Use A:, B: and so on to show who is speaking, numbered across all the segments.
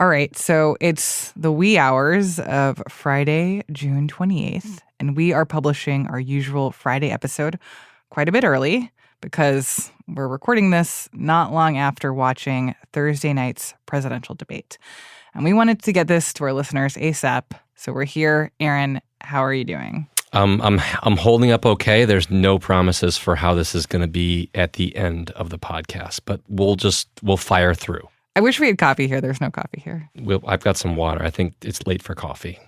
A: All right, so it's the wee hours of Friday, June 28th, and we are publishing our usual Friday episode quite a bit early because we're recording this not long after watching Thursday night's presidential debate. And we wanted to get this to our listeners ASAP, so we're here. Aaron, how are you doing?
B: I'm holding up okay. There's no promises for how this is going to be at the end of the podcast, but we'll fire through.
A: I wish we had coffee here. There's no coffee here.
B: I've got some water. I think it's late for coffee.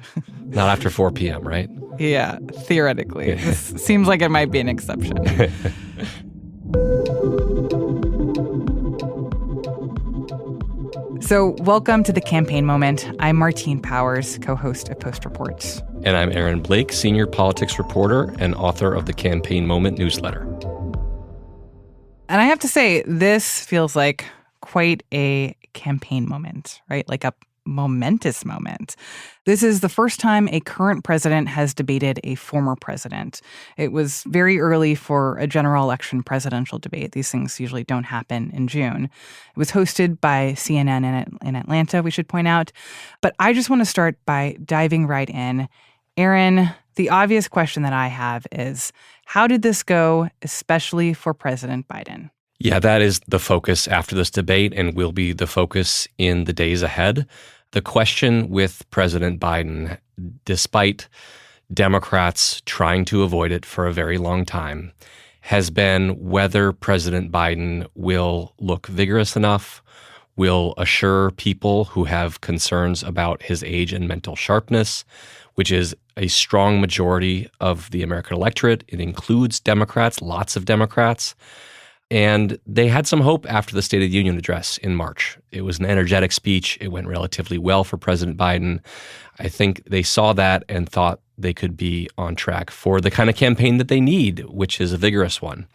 B: Not after 4 p.m., right?
A: Yeah, theoretically. This seems like it might be an exception. So welcome to The Campaign Moment. I'm Martine Powers, co-host of Post Reports.
B: And I'm Aaron Blake, senior politics reporter and author of the Campaign Moment newsletter.
A: And I have to say, this feels like quite a campaign moment, right? Like a momentous moment. This is the first time a current president has debated a former president. It was very early for a general election presidential debate. These things usually don't happen in June. It was hosted by CNN in Atlanta, we should point out. But I just want to start by diving right in. Aaron, the obvious question that I have is, how did this go, especially for President Biden?
B: Yeah, that is the focus after this debate and will be the focus in the days ahead. The question with President Biden, despite Democrats trying to avoid it for a very long time, has been whether President Biden will look vigorous enough, will assure people who have concerns about his age and mental sharpness, which is a strong majority of the American electorate. It includes Democrats, lots of Democrats. And they had some hope after the State of the Union address in March. It was an energetic speech. It went relatively well for President Biden. I think they saw that and thought they could be on track for the kind of campaign that they need, which is a vigorous one.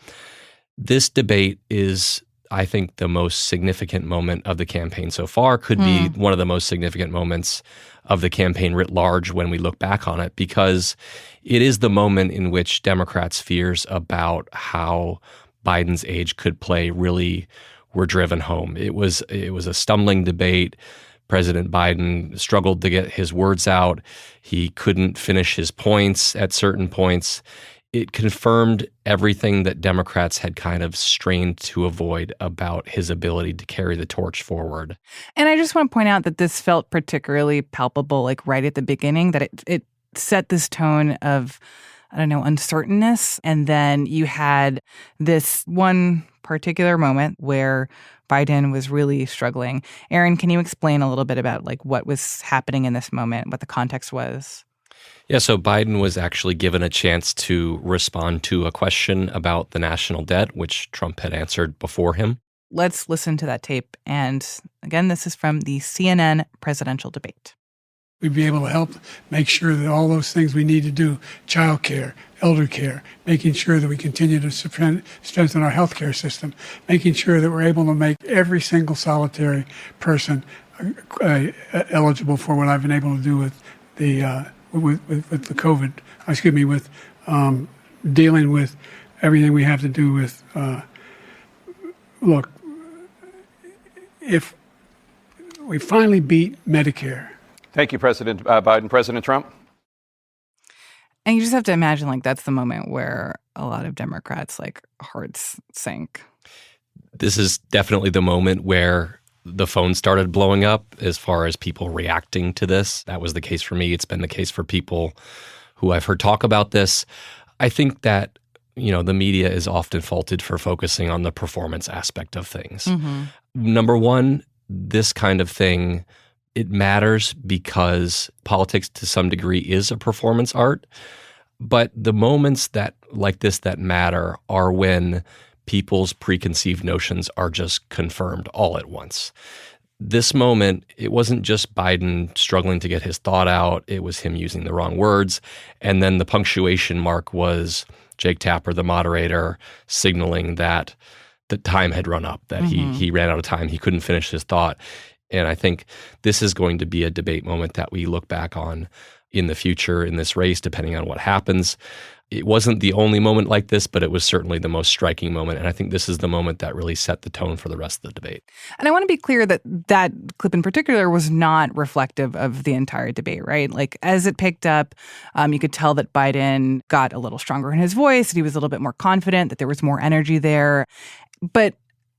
B: This debate is, I think, the most significant moment of the campaign so far, could be one of the most significant moments of the campaign writ large when we look back on it, because it is the moment in which Democrats' fears about how Biden's age could play really were driven home. It was a stumbling debate. President Biden struggled to get his words out. He couldn't finish his points at certain points. It confirmed everything that Democrats had kind of strained to avoid about his ability to carry the torch forward.
A: And I just want to point out that this felt particularly palpable, like right at the beginning, that it set this tone of, I don't know, uncertainness. And then you had this one particular moment where Biden was really struggling. Aaron, can you explain a little bit about like what was happening in this moment, what the context was?
B: Yeah, so Biden was actually given a chance to respond to a question about the national debt, which Trump had answered before him.
A: Let's listen to that tape. And again, this is from the CNN presidential debate.
C: We'd be able to help make sure that all those things we need to do, child care, elder care, making sure that we continue to strengthen our healthcare system, making sure that we're able to make every single solitary person eligible for what I've been able to do with the with the COVID, with dealing with everything we have to do with, look, if we finally beat Medicare.
D: Thank you, President Biden. President Trump?
A: And you just have to imagine, like, that's the moment where a lot of Democrats, like, hearts sank.
B: This is definitely the moment where the phone started blowing up as far as people reacting to this. That was the case for me. It's been the case for people who I've heard talk about this. I think that, the media is often faulted for focusing on the performance aspect of things. Mm-hmm. Number one, this kind of thing, it matters because politics to some degree is a performance art. But the moments that like this that matter are when people's preconceived notions are just confirmed all at once. This moment, it wasn't just Biden struggling to get his thought out. It was him using the wrong words. And then the punctuation mark was Jake Tapper, the moderator, signaling that the time had run up, that he ran out of time. He couldn't finish his thought. And I think this is going to be a debate moment that we look back on in the future in this race, depending on what happens. It wasn't the only moment like this, but it was certainly the most striking moment. And I think this is the moment that really set the tone for the rest of the debate.
A: And I want to be clear that that clip in particular was not reflective of the entire debate, right? Like, as it picked up, you could tell that Biden got a little stronger in his voice, that he was a little bit more confident, that there was more energy there. But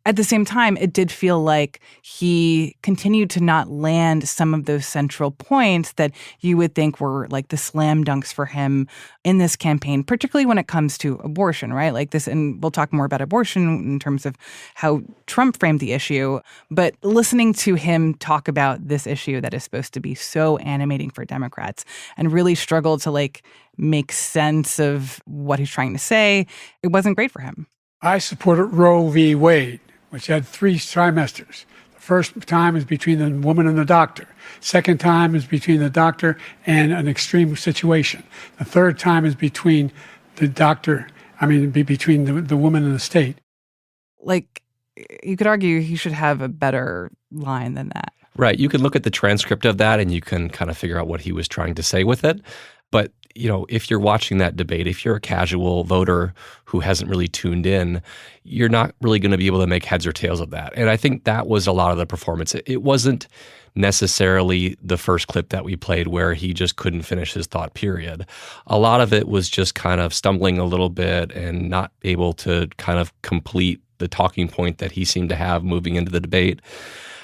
A: at the same time, it did feel like he continued to not land some of those central points that you would think were like the slam dunks for him in this campaign, particularly when it comes to abortion, right? Like this, and we'll talk more about abortion in terms of how Trump framed the issue. But listening to him talk about this issue that is supposed to be so animating for Democrats and really struggle to like make sense of what he's trying to say, it wasn't great for him.
C: I supported Roe v. Wade, which had 3 trimesters. The first time is between the woman and the doctor. Second time is between the doctor and an extreme situation. The third time is between the doctor, between the woman and the state.
A: Like, you could argue he should have a better line than that.
B: Right. You can look at the transcript of that and you can kind of figure out what he was trying to say with it. But, if you're watching that debate, if you're a casual voter who hasn't really tuned in, you're not really going to be able to make heads or tails of that. And I think that was a lot of the performance. It wasn't necessarily the first clip that we played where he just couldn't finish his thought, period. A lot of it was just kind of stumbling a little bit and not able to kind of complete the talking point that he seemed to have moving into the debate.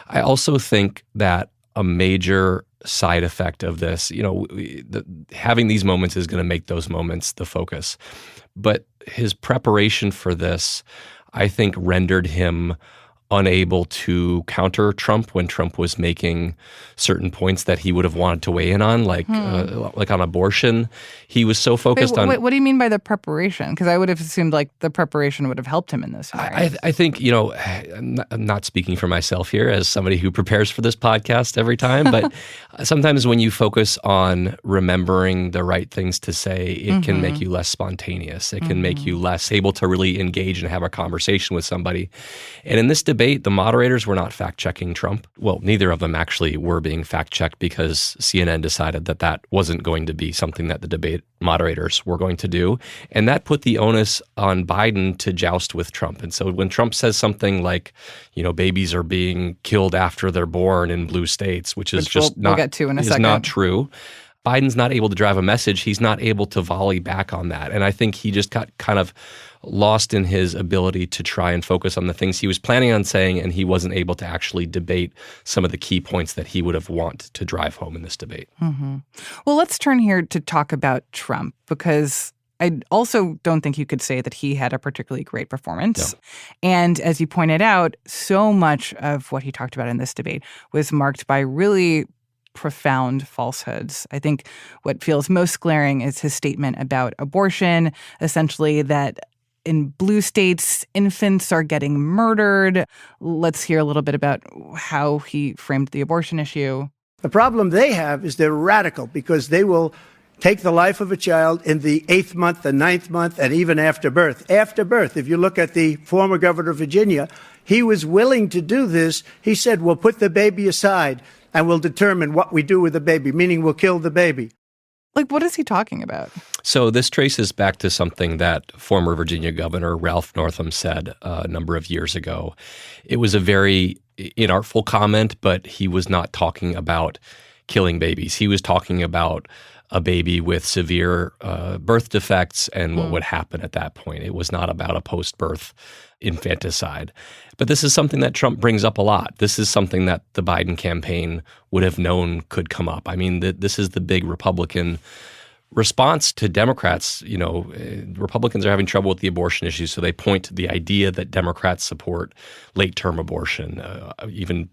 B: I also think that a major side effect of this, having these moments is going to make those moments the focus. But his preparation for this, I think, rendered him unable to counter Trump when Trump was making certain points that he would have wanted to weigh in on, like on abortion. He was so focused on.
A: What do you mean by the preparation? Because I would have assumed like the preparation would have helped him in this.
B: I think, I'm not speaking for myself here as somebody who prepares for this podcast every time, but sometimes when you focus on remembering the right things to say, it can make you less spontaneous. It can make you less able to really engage and have a conversation with somebody. And in this debate, the moderators were not fact-checking Trump. Well, neither of them actually were being fact-checked because CNN decided that that wasn't going to be something that the debate moderators were going to do. And that put the onus on Biden to joust with Trump. And so when Trump says something like, babies are being killed after they're born in blue states, which is
A: we'll get to in a second.
B: Not true. Biden's not able to drive a message. He's not able to volley back on that. And I think he just got kind of lost in his ability to try and focus on the things he was planning on saying, and he wasn't able to actually debate some of the key points that he would have wanted to drive home in this debate.
A: Mm-hmm. Well, let's turn here to talk about Trump, because I also don't think you could say that he had a particularly great performance. No. And as you pointed out, so much of what he talked about in this debate was marked by really profound falsehoods. I think what feels most glaring is his statement about abortion, essentially that in blue states, infants are getting murdered. Let's hear a little bit about how he framed the abortion issue.
E: The problem they have is they're radical because they will take the life of a child in the 8th month, the 9th month, and even after birth. After birth, if you look at the former governor of Virginia, he was willing to do this. He said, we'll put the baby aside and we'll determine what we do with the baby, meaning we'll kill the baby.
A: Like, what is he talking about?
B: So this traces back to something that former Virginia Governor Ralph Northam said a number of years ago. It was a very inartful comment, but he was not talking about killing babies. He was talking about a baby with severe birth defects and what would happen at that point. It was not about a post-birth infanticide. But this is something that Trump brings up a lot. This is something that the Biden campaign would have known could come up. I mean, this is the big Republican response to Democrats. Republicans are having trouble with the abortion issue, so they point to the idea that Democrats support late-term abortion, even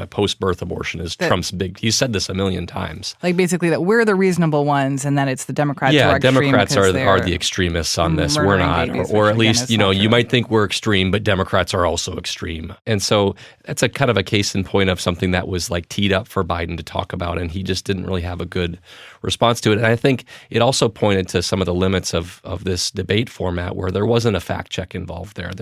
B: post-birth abortion is Trump's big. He's said this a million times.
A: Like basically that we're the reasonable ones, and that it's the Democrats who are extreme.
B: Democrats are the extremists on this. We're not, or at least you might think we're extreme, but Democrats are also extreme. And so that's a kind of a case in point of something that was like teed up for Biden to talk about, and he just didn't really have a good response to it. And I think it also pointed to some of the limits of this debate format, where there wasn't a fact check involved there.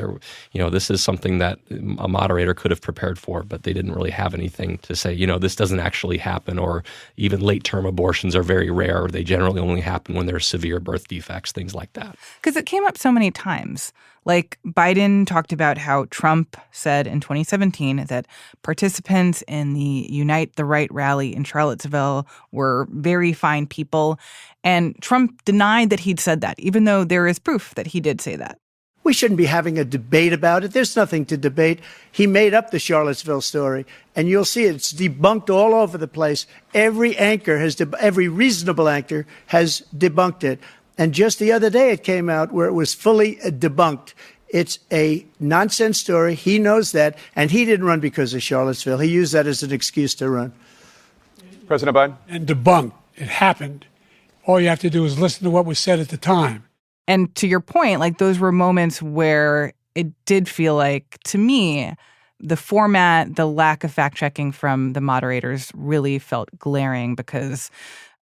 B: This is something that a moderator could have prepared for, but they didn't really have anything to say, this doesn't actually happen, or even late-term abortions are very rare. They generally only happen when there's severe birth defects, things like that.
A: Because it came up so many times. Like Biden talked about how Trump said in 2017 that participants in the Unite the Right rally in Charlottesville were very fine people. And Trump denied that he'd said that, even though there is proof that he did say that.
E: We shouldn't be having a debate about it. There's nothing to debate. He made up the Charlottesville story, and you'll see it's debunked all over the place. Every reasonable anchor has debunked it. And just the other day it came out where it was fully debunked. It's a nonsense story. He knows that, and he didn't run because of Charlottesville. He used that as an excuse to run.
D: President Biden?
C: And debunked. It happened. All you have to do is listen to what was said at the time.
A: And to your point, like those were moments where it did feel like, to me, the format, the lack of fact-checking from the moderators really felt glaring, because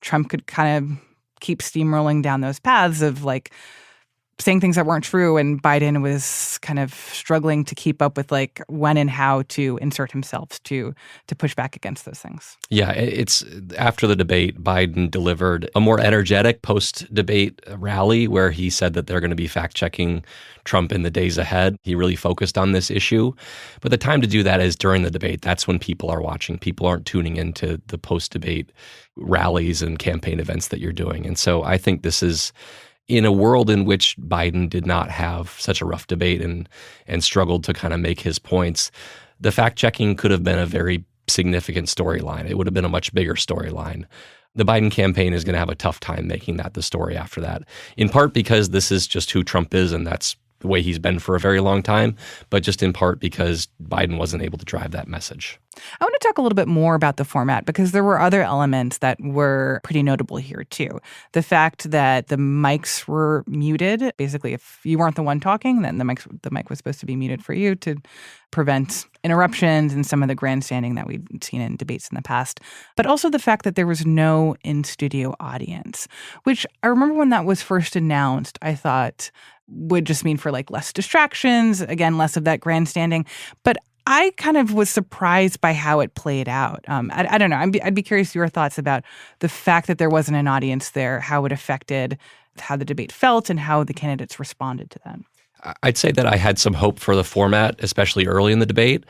A: Trump could kind of keep steamrolling down those paths of like saying things that weren't true, and Biden was kind of struggling to keep up with like when and how to insert himself to push back against those things.
B: Yeah, it's after the debate, Biden delivered a more energetic post-debate rally where he said that they're going to be fact-checking Trump in the days ahead. He really focused on this issue. But the time to do that is during the debate. That's when people are watching. People aren't tuning into the post-debate rallies and campaign events that you're doing. And so I think this is, in a world in which Biden did not have such a rough debate and struggled to kind of make his points, the fact-checking could have been a very significant storyline. It would have been a much bigger storyline. The Biden campaign is going to have a tough time making that the story after that, in part because this is just who Trump is, and that's the way he's been for a very long time, but just in part because Biden wasn't able to drive that message.
A: I want to talk a little bit more about the format, because there were other elements that were pretty notable here too. The fact that the mics were muted. Basically, if you weren't the one talking, then the mic was supposed to be muted for you to prevent interruptions and some of the grandstanding that we've seen in debates in the past. But also the fact that there was no in-studio audience, which I remember when that was first announced, I thought would just mean for like less distractions, again, less of that grandstanding. But I kind of was surprised by how it played out. I don't know. I'd be curious your thoughts about the fact that there wasn't an audience there, how it affected how the debate felt and how the candidates responded to that.
B: I'd say that I had some hope for the format, especially early in the debate.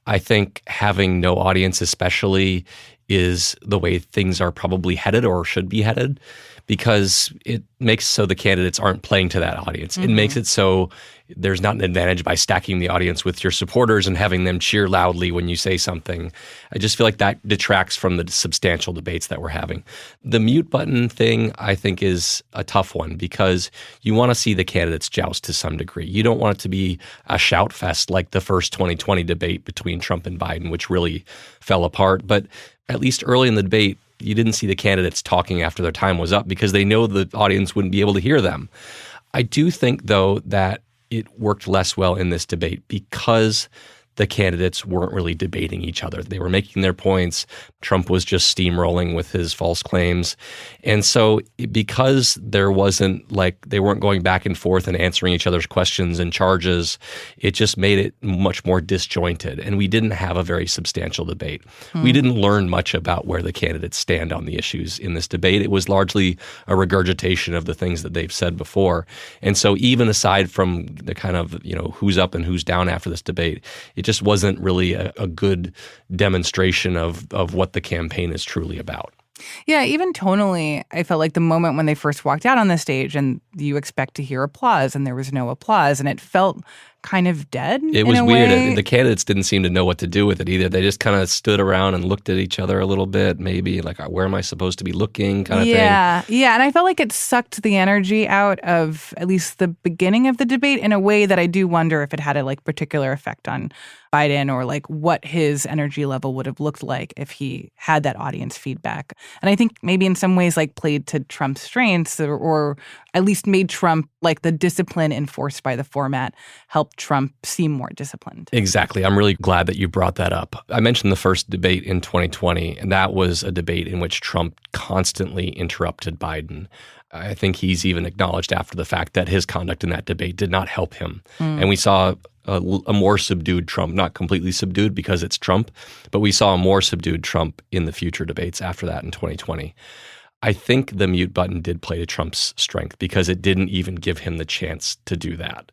B: I think having no audience especially is the way things are probably headed or should be headed, because it makes so the candidates aren't playing to that audience. Mm-hmm. It makes it so there's not an advantage by stacking the audience with your supporters and having them cheer loudly when you say something. I just feel like that detracts from the substantial debates that we're having. The mute button thing, I think, is a tough one, because you want to see the candidates joust to some degree. You don't want it to be a shout fest like the first 2020 debate between Trump and Biden, which really fell apart. But at least early in the debate, you didn't see the candidates talking after their time was up because they know the audience wouldn't be able to hear them. I do think, though, that it worked less well in this debate because the candidates weren't really debating each other. They were making their points. Trump was just steamrolling with his false claims. And so because there wasn't they weren't going back and forth and answering each other's questions and charges, it just made it much more disjointed. And we didn't have a very substantial debate. We didn't learn much about where the candidates stand on the issues in this debate. It was largely a regurgitation of the things that they've said before. And so even aside from the kind of, who's up and who's down after this debate, it just wasn't really a good demonstration of what the campaign is truly about.
A: Yeah, even tonally, I felt like the moment when they first walked out on the stage and you expect to hear applause and there was no applause, and it felt kind of dead.
B: It was weird. The candidates didn't seem to know what to do with it either. They just kind of stood around and looked at each other a little bit, maybe like, where am I supposed to be looking kind of thing.
A: Yeah. And I felt like it sucked the energy out of at least the beginning of the debate in a way that I do wonder if it had a particular effect on Biden, or what his energy level would have looked like if he had that audience feedback. And I think maybe in some ways played to Trump's strengths, or at least made Trump the discipline enforced by the format helped Trump seem more disciplined.
B: Exactly. I'm really glad that you brought that up. I mentioned the first debate in 2020, and that was a debate in which Trump constantly interrupted Biden. I think he's even acknowledged after the fact that his conduct in that debate did not help him. And we saw a more subdued Trump, not completely subdued because it's Trump, but we saw a more subdued Trump in the future debates after that in 2020. I think the mute button did play to Trump's strength because it didn't even give him the chance to do that.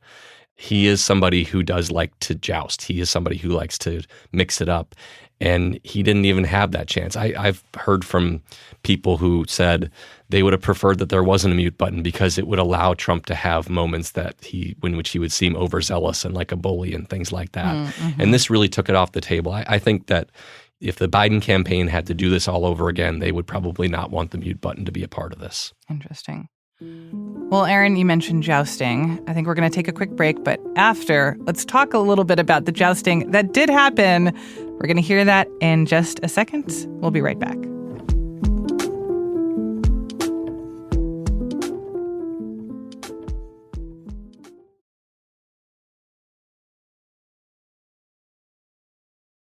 B: He is somebody who does like to joust. He is somebody who likes to mix it up. And he didn't even have that chance. I've heard from people who said they would have preferred that there wasn't a mute button because it would allow Trump to have moments in which he would seem overzealous and like a bully and things like that. Mm-hmm. And this really took it off the table. I think that if the Biden campaign had to do this all over again, they would probably not want the mute button to be a part of this.
A: Interesting. Well, Aaron, you mentioned jousting. I think we're going to take a quick break, but after, let's talk a little bit about the jousting that did happen. We're going to hear that in just a second. We'll be right back.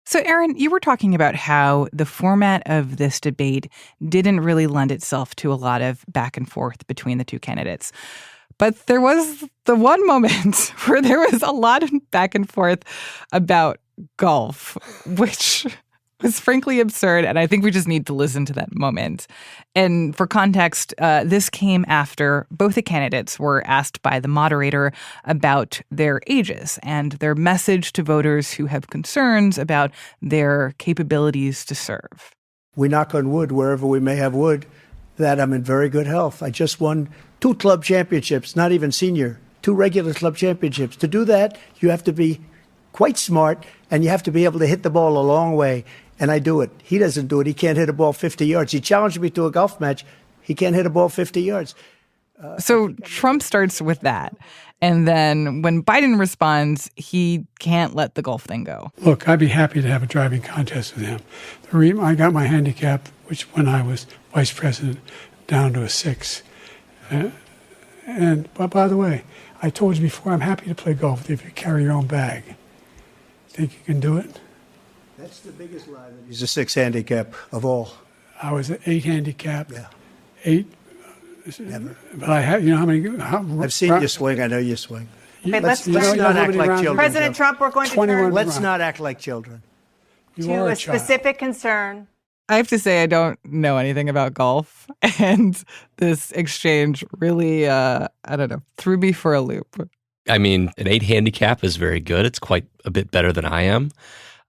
A: So, Aaron, you were talking about how the format of this debate didn't really lend itself to a lot of back and forth between the two candidates. But there was the one moment where there was a lot of back and forth about golf, which was frankly absurd. And I think we just need to listen to that moment. And for context, this came after both the candidates were asked by the moderator about their ages and their message to voters who have concerns about their capabilities to serve.
E: We knock on wood wherever we may have wood that I'm in very good health. I just won 2 club championships, not even senior, 2 regular club championships. To do that, you have to be quite smart and you have to be able to hit the ball a long way. And I do it. He doesn't do it. He can't hit a ball 50 yards. He challenged me to a golf match. He can't hit a ball 50 yards.
A: So Trump starts with that. And then when Biden responds, he can't let the golf thing go.
C: Look, I'd be happy to have a driving contest with him. I got my handicap, which when I was vice president, down to a 6. But by the way, I told you before, I'm happy to play golf with you if you carry your own bag. Think you can do it?
E: That's the biggest lie that he's a 6 handicap of all.
C: I was an 8 handicap.
E: Yeah.
C: 8.
E: Never.
C: But I have, how many?
E: I've seen you swing. I know you swing.
F: Okay, let's
E: not act like children.
F: President Trump, we're going to turn
E: Let's not act like children.
F: to a specific concern.
A: I have to say I don't know anything about golf. And this exchange really, threw me for a loop.
B: I mean, an 8 handicap is very good. It's quite a bit better than I am.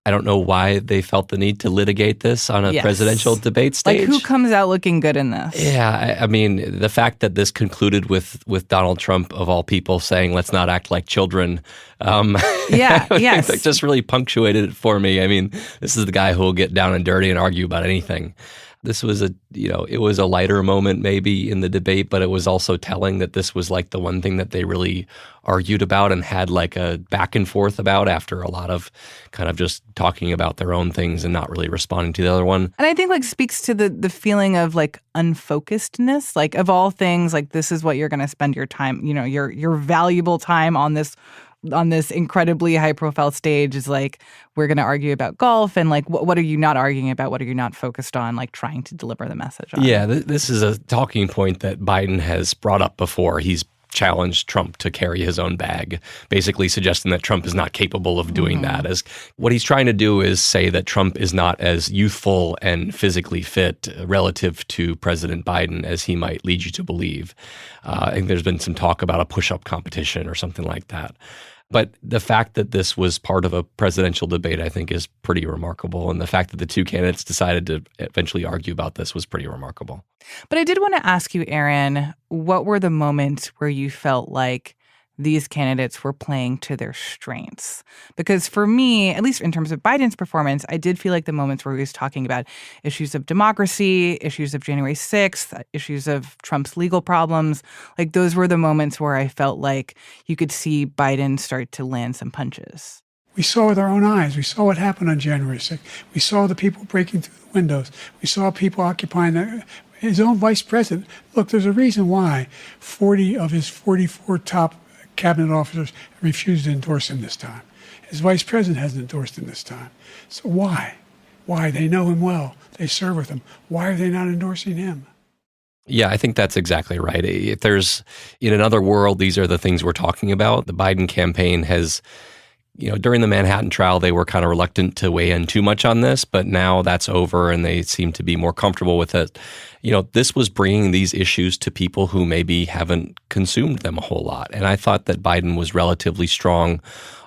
B: I don't know why they felt the need to litigate this on a presidential debate stage.
A: Like, who comes out looking good in this?
B: Yeah, I mean, the fact that this concluded with Donald Trump, of all people, saying, let's not act like children.
A: Yes.
B: That just really punctuated it for me. I mean, this is the guy who will get down and dirty and argue about anything. This was it was a lighter moment maybe in the debate, but it was also telling that this was like the one thing that they really argued about and had like a back and forth about after a lot of kind of just talking about their own things and not really responding to the other one.
A: And I think like speaks to the feeling of like unfocusedness, like of all things, like this is what you're going to spend your time, your valuable time on this incredibly high profile stage is like, we're going to argue about golf and like, what are you not arguing about? What are you not focused on, like trying to deliver the message on?
B: Yeah, this is a talking point that Biden has brought up before. He's challenged Trump to carry his own bag, basically suggesting that Trump is not capable of doing that. As what he's trying to do is say that Trump is not as youthful and physically fit relative to President Biden as he might lead you to believe. I think there's been some talk about a push-up competition or something like that. But the fact that this was part of a presidential debate, I think, is pretty remarkable. And the fact that the two candidates decided to eventually argue about this was pretty remarkable.
A: But I did want to ask you, Aaron, what were the moments where you felt like these candidates were playing to their strengths? Because for me, at least in terms of Biden's performance, I did feel like the moments where he was talking about issues of democracy, issues of January 6th, issues of Trump's legal problems, like those were the moments where I felt like you could see Biden start to land some punches.
C: We saw with our own eyes. We saw what happened on January 6th. We saw the people breaking through the windows. We saw people occupying his own vice president. Look, there's a reason why 40 of his 44 top cabinet officers refused to endorse him this time. His vice president hasn't endorsed him this time. So why? Why? They know him well. They serve with him. Why are they not endorsing him?
B: Yeah, I think that's exactly right. If there's, in another world, these are the things we're talking about. The Biden campaign has during the Manhattan trial, they were kind of reluctant to weigh in too much on this, but now that's over and they seem to be more comfortable with it. This was bringing these issues to people who maybe haven't consumed them a whole lot. And I thought that Biden was relatively strong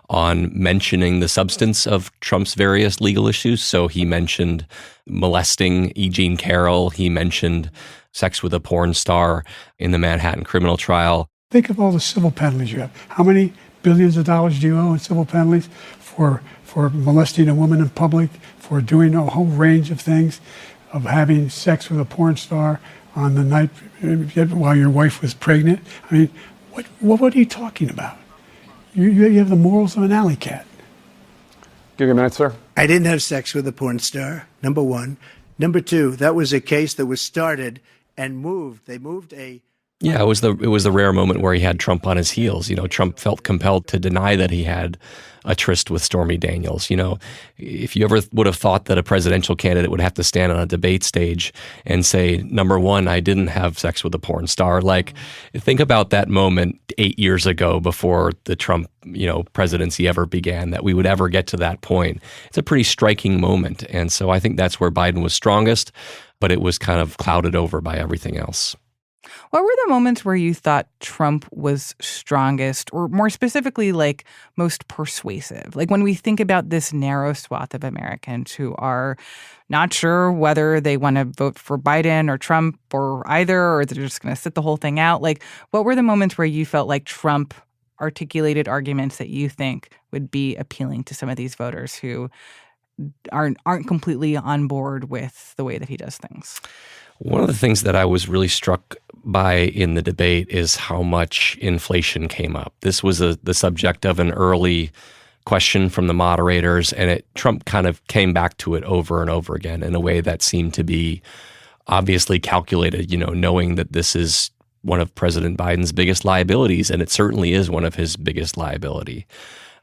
B: on mentioning the substance of Trump's various legal issues. So he mentioned molesting E. Jean Carroll. He mentioned sex with a porn star in the Manhattan criminal trial.
C: Think of all the civil penalties you have. How many billions of dollars do you owe in civil penalties for molesting a woman in public, for doing a whole range of things, of having sex with a porn star on the night while your wife was pregnant? I mean, what are you talking about? You have the morals of an alley cat.
D: Give you a minute, sir.
E: I didn't have sex with a porn star, number one. Number two, that was a case that was started and moved. They moved a...
B: Yeah, it was the rare moment where he had Trump on his heels. Trump felt compelled to deny that he had a tryst with Stormy Daniels. If you ever would have thought that a presidential candidate would have to stand on a debate stage and say, number one, I didn't have sex with a porn star. Think about that moment 8 years ago before the Trump, presidency ever began, that we would ever get to that point. It's a pretty striking moment. And so I think that's where Biden was strongest, but it was kind of clouded over by everything else.
A: What were the moments where you thought Trump was strongest, or more specifically, most persuasive? When we think about this narrow swath of Americans who are not sure whether they want to vote for Biden or Trump or either, or they're just going to sit the whole thing out. What were the moments where you felt like Trump articulated arguments that you think would be appealing to some of these voters who aren't completely on board with the way that he does things?
B: One of the things that I was really struck by in the debate is how much inflation came up. This was the subject of an early question from the moderators, and Trump kind of came back to it over and over again in a way that seemed to be obviously calculated, knowing that this is one of President Biden's biggest liabilities, and it certainly is one of his biggest liability.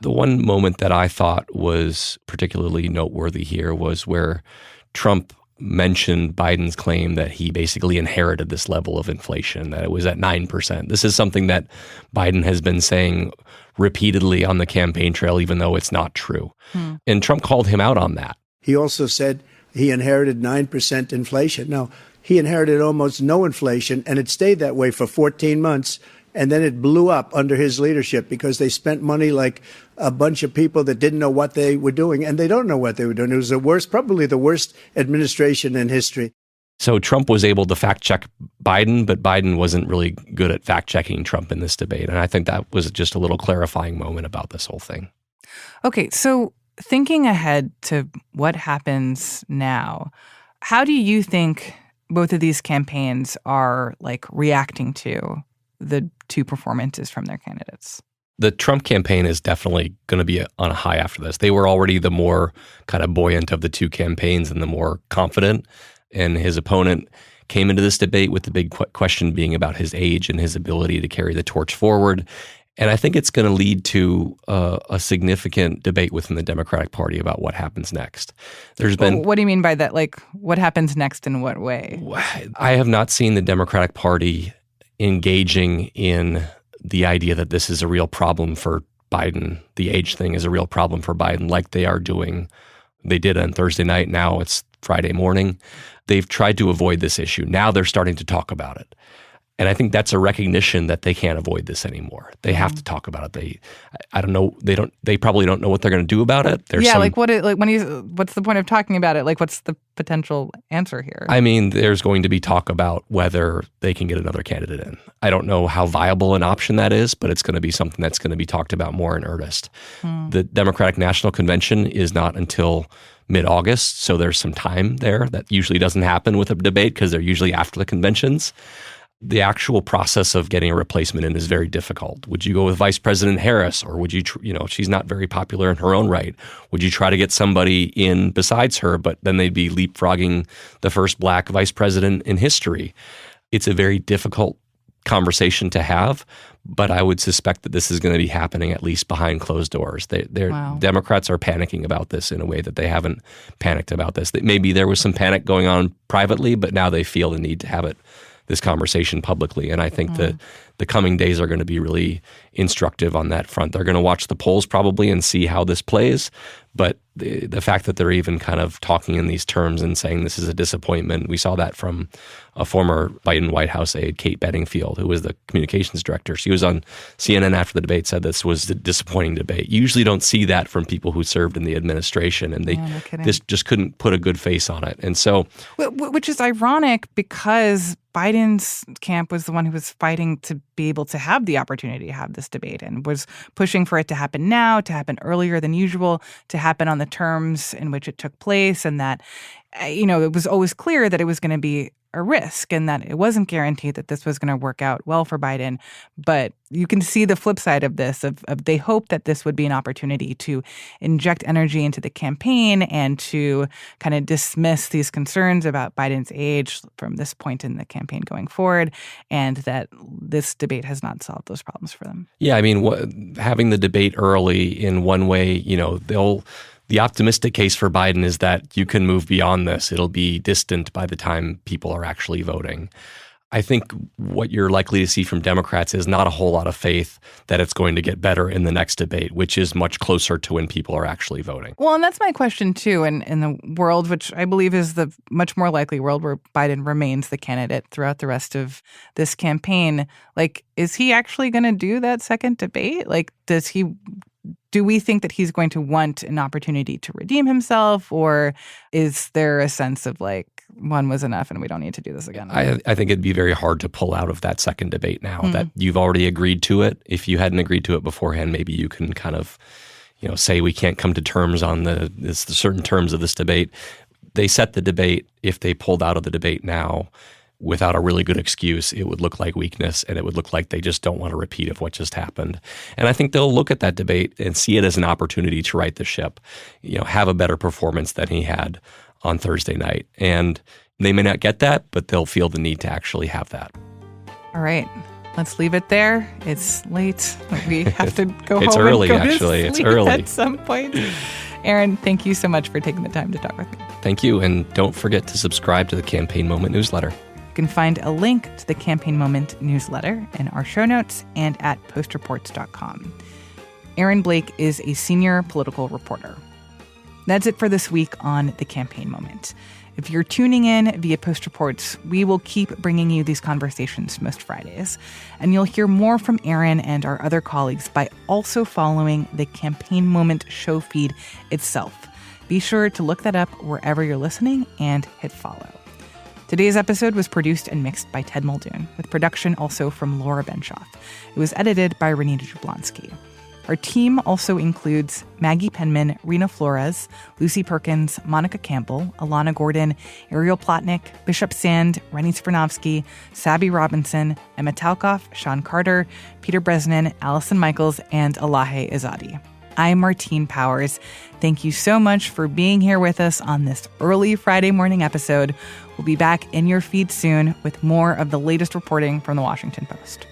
B: The one moment that I thought was particularly noteworthy here was where Trump mentioned Biden's claim that he basically inherited this level of inflation, that it was at 9%. This is something that Biden has been saying repeatedly on the campaign trail, even though it's not true. And Trump called him out on that.
E: He also said he inherited 9% inflation. No, he inherited almost no inflation, and it stayed that way for 14 months. And then it blew up under his leadership because they spent money like a bunch of people that didn't know what they were doing, and they don't know what they were doing. It was probably the worst administration in history.
B: So Trump was able to fact check Biden, but Biden wasn't really good at fact checking Trump in this debate. And I think that was just a little clarifying moment about this whole thing.
A: Okay, so thinking ahead to what happens now, how do you think both of these campaigns are reacting to the two performances from their candidates?
B: The Trump campaign is definitely going to be on a high after this. They were already the more kind of buoyant of the two campaigns and the more confident. And his opponent came into this debate with the big question being about his age and his ability to carry the torch forward. And I think it's going to lead to a significant debate within the Democratic Party about what happens next. There's been...
A: What do you mean by that? What happens next in what way?
B: I have not seen the Democratic Party engaging in the idea that this is a real problem for Biden. The age thing is a real problem for Biden, like they are doing. They did on Thursday night. Now it's Friday morning. They've tried to avoid this issue. Now they're starting to talk about it. And I think that's a recognition that they can't avoid this anymore. They have to talk about it. I don't know. They probably don't know what they're going to do about it.
A: What's the point of talking about it? What's the potential answer here?
B: I mean, there's going to be talk about whether they can get another candidate in. I don't know how viable an option that is, but it's going to be something that's going to be talked about more in earnest. The Democratic National Convention is not until mid-August, so there's some time there. That usually doesn't happen with a debate because they're usually after the conventions. The actual process of getting a replacement in is very difficult. Would you go with Vice President Harris, or would you, she's not very popular in her own right. Would you try to get somebody in besides her, but then they'd be leapfrogging the first black vice president in history? It's a very difficult conversation to have, but I would suspect that this is going to be happening at least behind closed doors.
A: Wow.
B: Democrats are panicking about this in a way that they haven't panicked about this. Maybe there was some panic going on privately, but now they feel the need to have it this conversation publicly. And I think that the coming days are going to be really instructive on that front. They're going to watch the polls probably and see how this plays. But the fact that they're even kind of talking in these terms and saying this is a disappointment, we saw that from a former Biden White House aide, Kate Bedingfield, who was the communications director. She was on CNN after the debate, said this was a disappointing debate. You usually don't see that from people who served in the administration, and they just couldn't put a good face on it. And so,
A: which is ironic because Biden's camp was the one who was fighting to be able to have the opportunity to have this debate and was pushing for it to happen now, to happen earlier than usual, to happen on the terms in which it took place, and that, it was always clear that it was going to be a risk and that it wasn't guaranteed that this was going to work out well for Biden. But you can see the flip side of this, of they hoped that this would be an opportunity to inject energy into the campaign and to kind of dismiss these concerns about Biden's age from this point in the campaign going forward, and that this debate has not solved those problems for them.
B: Yeah, I mean, having the debate early in one way, the optimistic case for Biden is that you can move beyond this. It'll be distant by the time people are actually voting. I think what you're likely to see from Democrats is not a whole lot of faith that it's going to get better in the next debate, which is much closer to when people are actually voting.
A: Well, and that's my question, too, in the world, which I believe is the much more likely world where Biden remains the candidate throughout the rest of this campaign. Like, is he actually going to do that second debate? Like, do we think that he's going to want an opportunity to redeem himself, or is there a sense of like one was enough and we don't need to do this again?
B: I think it'd be very hard to pull out of that second debate now that you've already agreed to it. If you hadn't agreed to it beforehand, maybe you can kind of, say we can't come to terms on the certain terms of this debate. They set the debate. If they pulled out of the debate now without a really good excuse, it would look like weakness, and it would look like they just don't want a repeat of what just happened. And I think they'll look at that debate and see it as an opportunity to right the ship, have a better performance than he had on Thursday night. And they may not get that, but they'll feel the need to actually have that.
A: All right. Let's leave it there. It's late. We have to go
B: it's
A: home
B: early,
A: and go
B: actually.
A: to
B: It's
A: sleep
B: early.
A: at some point. Aaron, thank you so much for taking the time to talk with me.
B: Thank you. And don't forget to subscribe to the Campaign Moment newsletter.
A: You can find a link to the Campaign Moment newsletter in our show notes and at postreports.com. Aaron Blake is a senior political reporter. That's it for this week on the Campaign Moment. If you're tuning in via Post Reports, we will keep bringing you these conversations most Fridays. And you'll hear more from Aaron and our other colleagues by also following the Campaign Moment show feed itself. Be sure to look that up wherever you're listening and hit follow. Today's episode was produced and mixed by Ted Muldoon, with production also from Laura Benshoff. It was edited by Renita Jablonski. Our team also includes Maggie Penman, Rena Flores, Lucy Perkins, Monica Campbell, Alana Gordon, Ariel Plotnick, Bishop Sand, Rennie Svirnovsky, Sabby Robinson, Emma Talkoff, Sean Carter, Peter Bresnan, Allison Michaels, and Elahe Izadi. I'm Martine Powers. Thank you so much for being here with us on this early Friday morning episode. We'll be back in your feed soon with more of the latest reporting from the Washington Post.